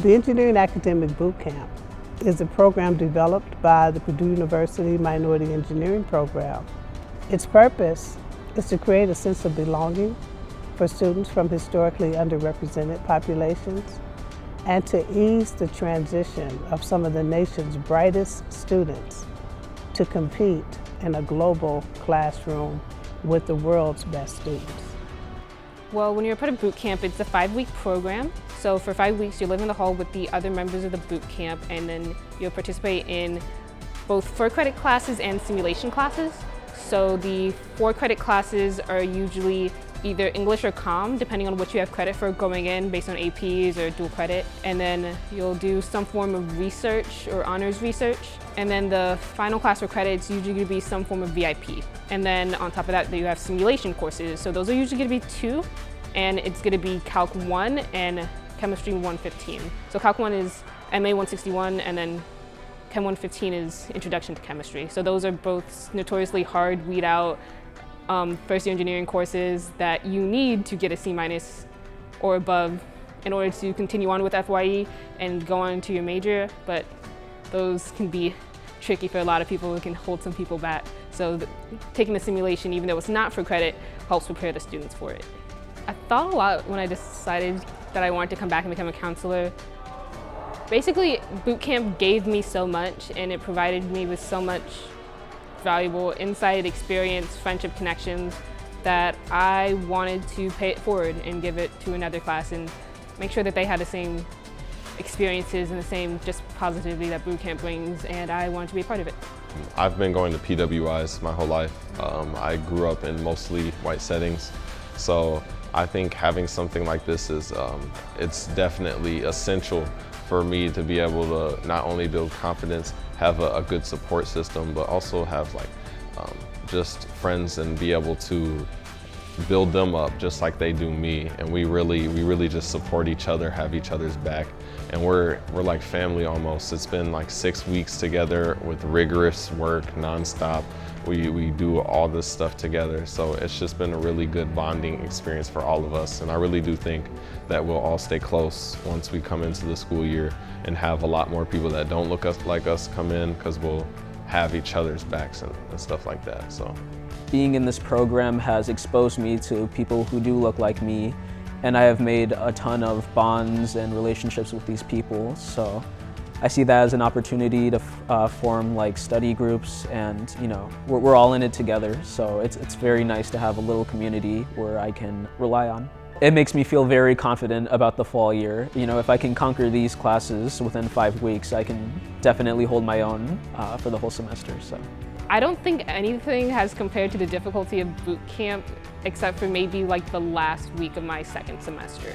The Engineering Academic Bootcamp is a program developed by the Purdue University Minority Engineering Program. Its purpose is to create a sense of belonging for students from historically underrepresented populations and to ease the transition of some of the nation's brightest students to compete in a global classroom with the world's best students. Well, when you're a part of boot camp, it's a 5-week program. So for 5 weeks, you live in the hall with the other members of the boot camp, and then you'll participate in both 4-credit classes and simulation classes. So the 4-credit classes are usually either English or Comm, depending on what you have credit for going in based on APs or dual credit. And then you'll do some form of research or honors research. And then the final class for credit is usually going to be some form of VIP. And then on top of that, you have simulation courses. So those are usually going to be 2, and it's going to be Calc 1 and Chemistry 115. So Calc 1 is MA 161, and then Chem 115 is Introduction to Chemistry. So those are both notoriously hard, weed out, first-year engineering courses that you need to get a C- or above in order to continue on with FYE and go on to your major, but those can be tricky for a lot of people. It can hold some people back. So taking the simulation, even though it's not for credit, helps prepare the students for it. I thought a lot when I decided that I wanted to come back and become a counselor. Basically, boot camp gave me so much, and it provided me with so much valuable insight, experience, friendship connections that I wanted to pay it forward and give it to another class and make sure that they had the same experiences and the same just positivity that boot camp brings, and I wanted to be a part of it. I've been going to PWIs my whole life. I grew up in mostly white settings, so I think having something like this is it's definitely essential for me to be able to not only build confidence, have a good support system, but also have just friends and be able to build them up just like they do me. And we really just support each other, have each other's back, and we're like family almost. It's been like 6 weeks together with rigorous work nonstop. We do all this stuff together, so it's just been a really good bonding experience for all of us, and I really do think that we'll all stay close once we come into the school year and have a lot more people that don't look like us come in, because we'll have each other's backs and stuff like that. So being in this program has exposed me to people who do look like me, and I have made a ton of bonds and relationships with these people. So I see that as an opportunity to form like study groups, and we're all in it together. So it's very nice to have a little community where I can rely on. It makes me feel very confident about the fall year. If I can conquer these classes within 5 weeks, I can definitely hold my own for the whole semester. So I don't think anything has compared to the difficulty of boot camp, except for maybe like the last week of my 2nd semester.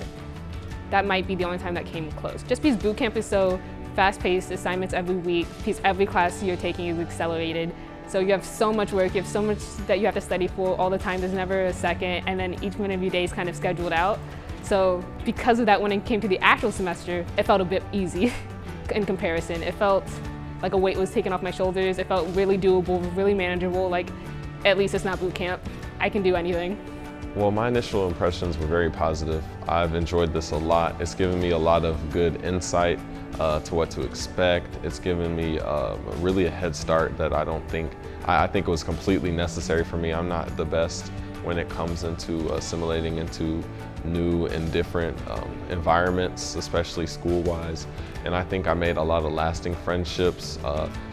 That might be the only time that came close. Just because boot camp is so fast-paced, assignments every week, because every class you're taking is accelerated. So you have so much work, you have so much that you have to study for all the time, there's never a second, and then each one of your days kind of scheduled out. So because of that, when it came to the actual semester, it felt a bit easy in comparison. It felt like a weight was taken off my shoulders. It felt really doable, really manageable, like at least it's not boot camp. I can do anything. Well, my initial impressions were very positive. I've enjoyed this a lot. It's given me a lot of good insight to what to expect. It's given me really a head start that I think it was completely necessary for me. I'm not the best when it comes into assimilating into new and different environments, especially school-wise. And I think I made a lot of lasting friendships,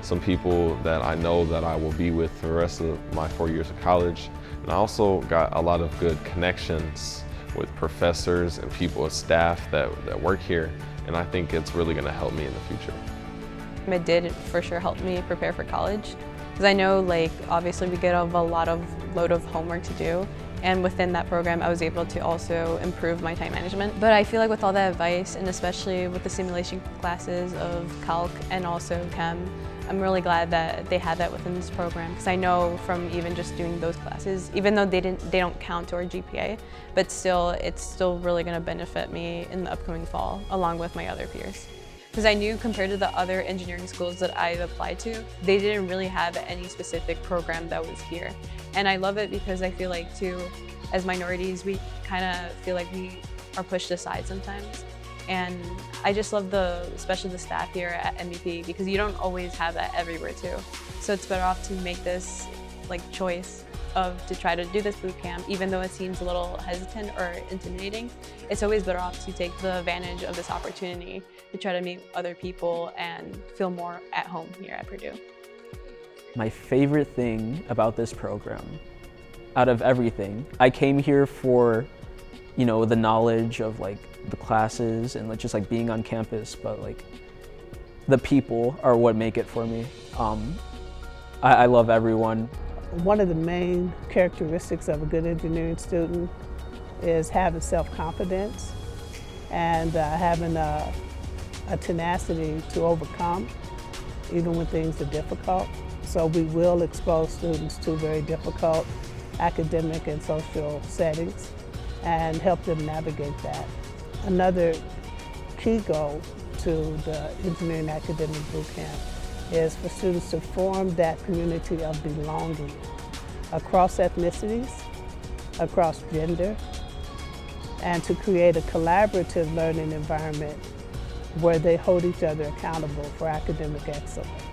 some people that I know that I will be with for the rest of my 4 years of college. And I also got a lot of good connections with professors and people, staff that work here. And I think it's really going to help me in the future. It did for sure help me prepare for college, because I know obviously we get a load of homework to do, and within that program I was able to also improve my time management. But I feel like with all that advice, and especially with the simulation classes of Calc and also Chem, I'm really glad that they had that within this program, because I know from even just doing those classes, even though they don't count toward GPA, but still it's still really going to benefit me in the upcoming fall along with my other peers. Because I knew compared to the other engineering schools that I've applied to, they didn't really have any specific program that was here. And I love it because I feel like too, as minorities, we kind of feel like we are pushed aside sometimes. And I just love especially the staff here at MVP, because you don't always have that everywhere too. So it's better off to make this choice to try to do this boot camp, even though it seems a little hesitant or intimidating. It's always better off to take the advantage of this opportunity to try to meet other people and feel more at home here at Purdue. My favorite thing about this program, out of everything, I came here for, the knowledge of the classes and just being on campus, but the people are what make it for me. I love everyone. One of the main characteristics of a good engineering student is having self-confidence and having a tenacity to overcome, even when things are difficult. So we will expose students to very difficult academic and social settings and help them navigate that. Another key goal to the Engineering Academic Bootcamp is for students to form that community of belonging across ethnicities, across gender, and to create a collaborative learning environment where they hold each other accountable for academic excellence.